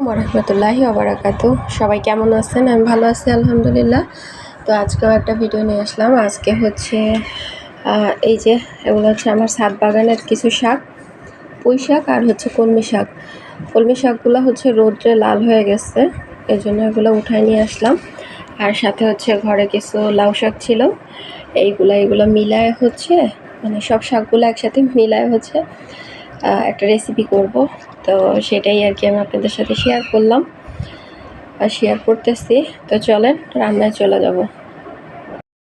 রহমতুল্লাহি ওয়া বারাকাতুহু। সবাই কেমন আছেন? আমি ভালো আছি আলহামদুলিল্লাহ। তো আজকেও একটা ভিডিও নিয়ে আসলাম। আজকে হচ্ছে এই যে এগুলো হচ্ছে আমার ছাদ বাগানের কিছু শাক, পুঁই শাক আর হচ্ছে কলমি শাক। কলমি শাকগুলো হচ্ছে রোদ্রে লাল হয়ে গেছে, এই জন্য এগুলো উঠায় নিয়ে আসলাম। আর সাথে হচ্ছে ঘরে কিছু লাউ শাক ছিল, এইগুলো মিলায় হচ্ছে মানে সব শাকগুলো একসাথে মিলায় হচ্ছে একটা রেসিপি করব। তো সেটাই আর কি আমি আপনাদের সাথে শেয়ার করলাম আর শেয়ার করতেছি। তো চলেন রান্নায় চলে যাব।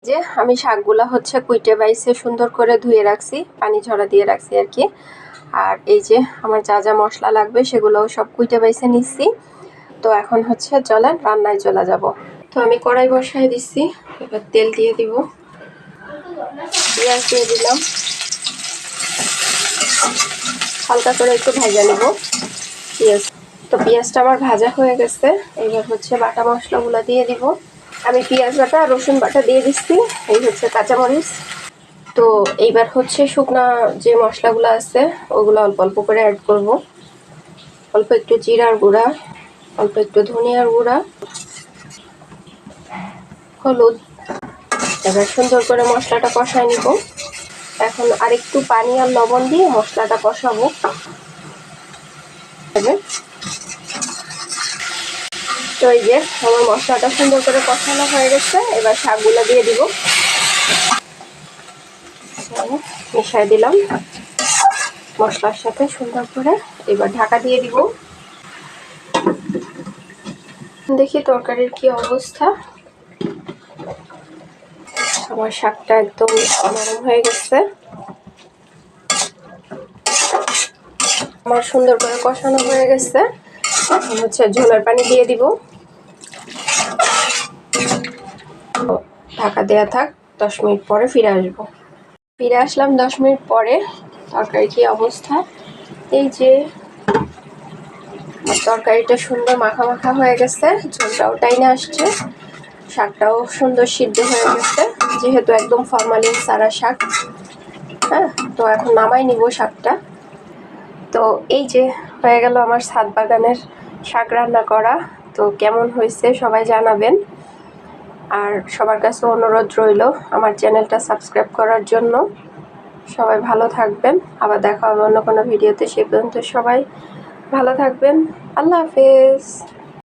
যে আমি শাকগুলো হচ্ছে কুইটে বাইসে সুন্দর করে ধুয়ে রাখছি, পানি ঝরা দিয়ে রাখছি আর কি। আর এই যে আমার যা যা মশলা লাগবে সেগুলোও সব কুইটে বাইসে নিচ্ছি। তো এখন হচ্ছে চলেন রান্নায় চলে যাব। তো আমি কড়াই বসায় দিচ্ছি, এবার তেল দিয়ে দিব, পেঁয়াজ দিয়ে দিলাম, হালকা করে একটু ভাজা নেব পেঁয়াজ। তো পেঁয়াজটা আমার ভাজা হয়ে গেছে, এইবার হচ্ছে বাটা মশলাগুলো দিয়ে দিব। আমি পেঁয়াজ বাটা রসুন বাটা দিয়ে দিচ্ছি, এই হচ্ছে কাঁচামরিচ। তো এইবার হচ্ছে শুকনা যে মশলাগুলো আছে ওগুলো অল্প অল্প করে অ্যাড করব। অল্প একটু জিরার গুঁড়া, অল্প একটু ধনিয়ার গুঁড়া, হলুদ। এবার সুন্দর করে মশলাটা কষায় নিব। এখন আরেকটু পানি আর লবণ দিয়ে মশলাটা কষাবো। তো এই যে আমার মশলাটা সুন্দর করে কষানো হয়ে গেছে, এবার শাকগুলো দিয়ে দিব, মিশাই দিলাম মশলার সাথে সুন্দর করে। এবার ঢাকা দিয়ে দিব। দেখি তরকারির কি অবস্থা। আমার শাকটা একদম নরম হয়ে গেছে, আমার সুন্দর করে কষানো হয়ে গেছে। এখন হচ্ছে ঝোলের পানি দিয়ে দিব, ঢাকা দেয়া থাক। 10 মিনিট পরে ফিরে আসবো। ফিরে আসলাম 10 মিনিট পরে। তরকারি কি অবস্থা, এই যে তরকারিটা সুন্দর মাখা মাখা হয়ে গেছে, ঝোলটাও টাইনে আসছে, শাকটাও সুন্দর সিদ্ধ হয়ে গেছে, যেহেতু একদম ফরমালিন সারা শাক। হ্যাঁ, তো এখন নামাই নিব শাকটা। তো এই যে হয়ে গেল আমার ছাদ বাগানের শাক রান্না করা। তো কেমন হয়েছে সবাই জানাবেন। আর সবার কাছে অনুরোধ রইল আমার চ্যানেলটা সাবস্ক্রাইব করার জন্য। সবাই ভালো থাকবেন, আবার দেখা হবে অন্য কোনো ভিডিওতে। সে পর্যন্ত সবাই ভালো থাকবেন। আল্লাহ হাফেজ।